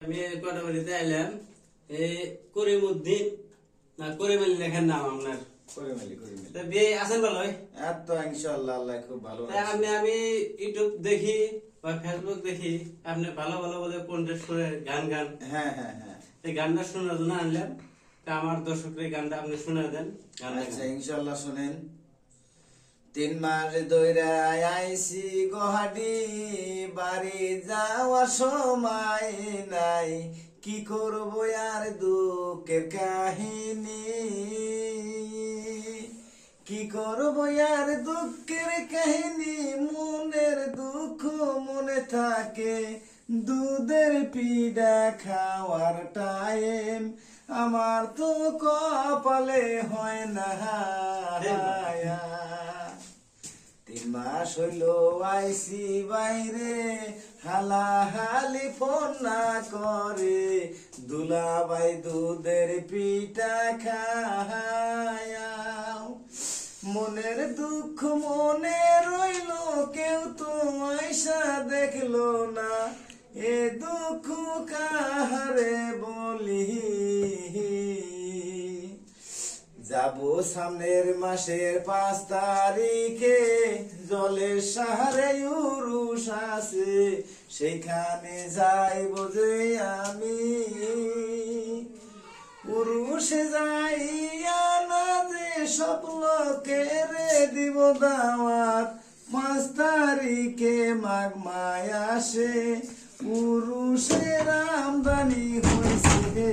আমি কোটাবাড়িতে আইলাম এই করিমউদ্দিন না করিম আলী লেখার নাম আপনার করিম তা বিয়ে আছেন ভালো এত ইনশাআল্লাহ আল্লাহ খুব ভালো তা আমি ইউটিউব দেখি বা ফেসবুক দেখি আপনি ভালো ভালো বলে কন্টেন্ট করে গান হ্যাঁ এই গানটা শোনার জন্য আনলাম তা আমার দর্শকরা এই গানটা আপনি শুনে দেন আচ্ছা ইনশাআল্লাহ শুনেন 3 মাস ধইরা আইছি গোহাটি বাড়ি যাওয়ার সময় নাই কি করব আর দুঃখের কাহিনী কি করব আর দুঃখের কাহিনী মনের দুঃখ মনে থাকে দুধের পিঠা খাওয়ার টাইম আমার তো কপালে হয় না 3 মাস হইল আইসি বাইরে হালাহালি ফোন না করে দুলাভাই দুধের পিঠা খায়া মনের দুঃখ মনে রইল কেউ তো আইসা দেখলো না এ দুঃখ কাহারে বলি যাবো সামনের মাসের 5 তারিখে জলের সাহারে উরুস আছে সেইখানে যাইব যে আমি উরুসে যাইয়া না যে সব লোকের দিব দাওয়াত 5 তারিখে মাঘ মাস আসে উরুসের আমদানি হয়েছে